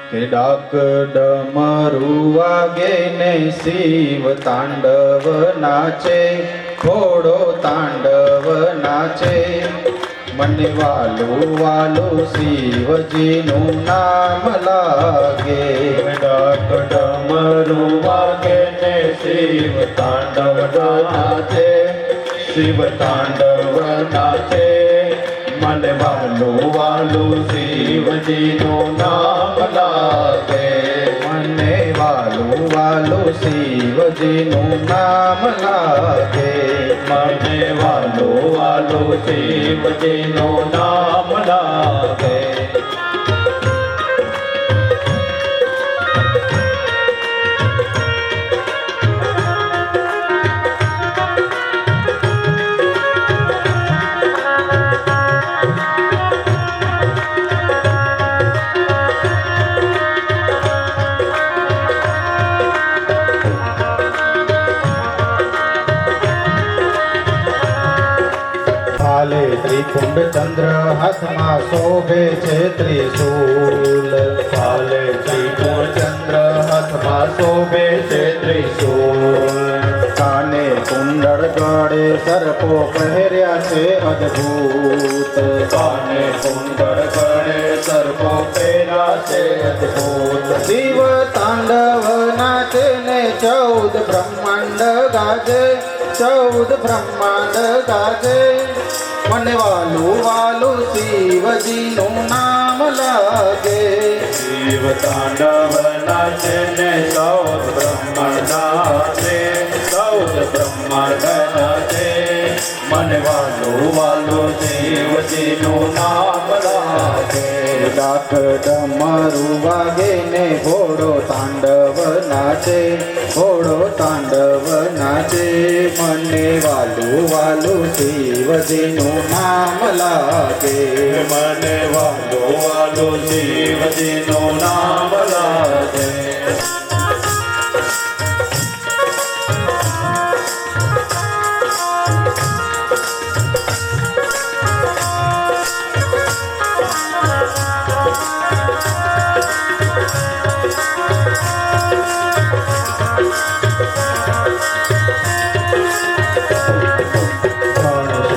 કે ડાક ડમરું વાગે ને શિવ તાંડવ નાચે, ઘોડો તાંડવ નાચે. મને વાલું વાલું શિવજીનું નામ લાગે. ડાક ડમરું વાગે ને શિવ તાંડવ નાચે, શિવ તાંડવ નાચે. મને વાલું વાલું શિવજીનું નામ લાગે. મને વાલું વાલું શિવજીનું નામ લાગે. મને વાલું વાલું શિવજીનું નામ લાગે. હાલે ત્રિકુંડ ચંદ્ર હાથમાં શોભે છે ત્રિશૂલ. હાલે ત્રિકુંડ ચંદ્ર હાથમાં શોભે છે ત્રિશૂલ. કાને કુંડળ ગળે સર્પો પહેર્યા છે અદ્ભુત. કાને કુંડળ ગળે સર્પો પહેર્યા છે અદ્ભુત. શિવ તાંડવ નાચે ને 14 બ્રહ્માંડ ગાજે, 14 બ્રહ્માંડ ગાજે. મને વાલું વાલું શિવજીનું નામ લાગે. શિવ તાંડવ નાચે ને 14 બ્રહ્માંડ નાચે, 14 બ્રહ્માંડ નાચે. મને વાલું વાલું શિવજીનું નામ લાગે. ડાક ડમરું વાગે ને ઘોડો તાંડવ નાચે, ઘોડો તાંડવ નાચે. મને વાલું વાલું શિવજીનું નામ લાગે. મને વાલું વાલું શિવજીનું નામ લાગે.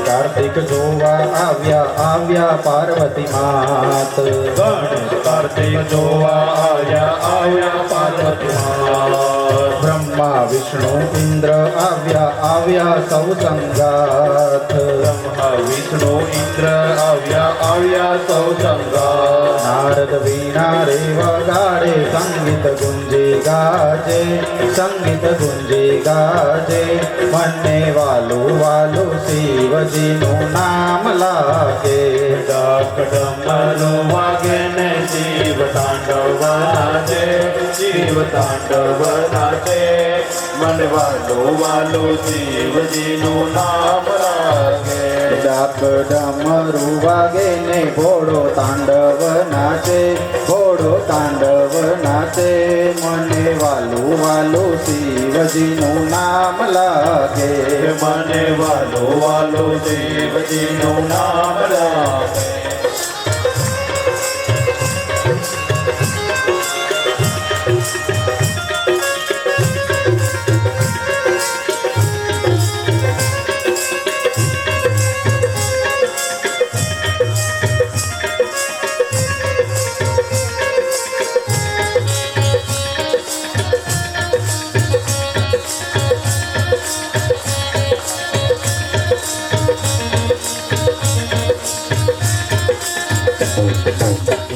કાર્તિક જોવા આવ્યા પાર્વતી માત. ગણેશ કાર્તિક જોવા આવ્યા પાર્વતી માત. બ્રહ્મા વિષ્ણુ ઇન્દ્ર આવ્યા સૌ સંગાથ. બ્રહ્મા વિષ્ણુ ઇન્દ્ર આવ્યા સૌ સંગાથ. નારદ વીણા રે વગાડે, સંગીત ગુંજી ગાજે, સંગીત ગુંજી ગાજે. મને વાલું વાલું શિવજીનું નામ લાગે. ડાક ડમરું વાગે ને શિવ તાંડવ નાચે, શિવ તાંડવ નાચે. મને વાલું વાલું શિવજીનું નામ લાગે. ડાક ડમરું વાગે ને ઘોડો તાંડવ નાચે, ઘોડો તાંડવ નાચે. મને વાલું વાલું શિવજીનું નામ લાગે. મને વાલું વાલું શિવજીનું નામ લાગે.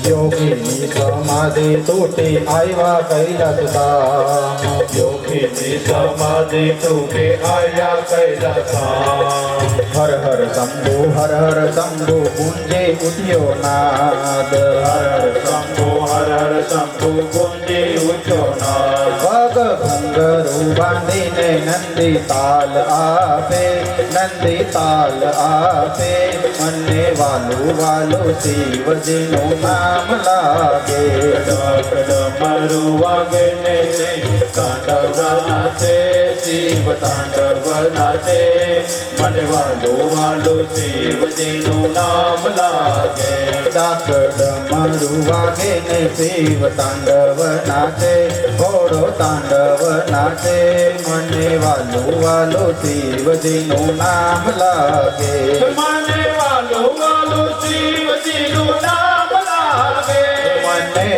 યોગીની સમાધિ તૂટી આવ્યા કૈલાસ ધામ. યોગીની સમાધિ તૂટી આવ્યા કૈલાસ. હર હર શંભુ, હર હર શંભુ, ગુંજે ઉઠ્યો નાદ. હર હર શંભુ, હર હર શંભુ, ગુંજે ઉઠ્યો નાદ. પગ ઘુંઘરું બાંધીને નંદી તાલ આપે, નંદી તાલ આપે. મને વાલું વાલું શિવજીનું નામ લાગે. ડાક ડમરું વાગે ને તાંડવ નાચે, શિવ તાંડવ નાચે મને વાલો શિવજીનું નામ લાગે ડાક ડમરું વાગે ને શિવ તાંડવ નાચે ઘોડો તાંડવ નાચે મને વાલો શિવજીનું નામ લાગે મને વાલો શિવજીનું નામ લાગે મને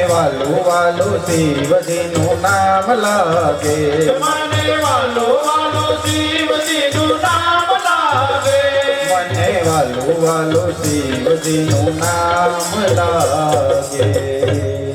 વાલો શિવજીનું નામ લાગે મને વાલો શિવજીનું નામ લાગે મને વાલો શિવજીનું નામ લાગે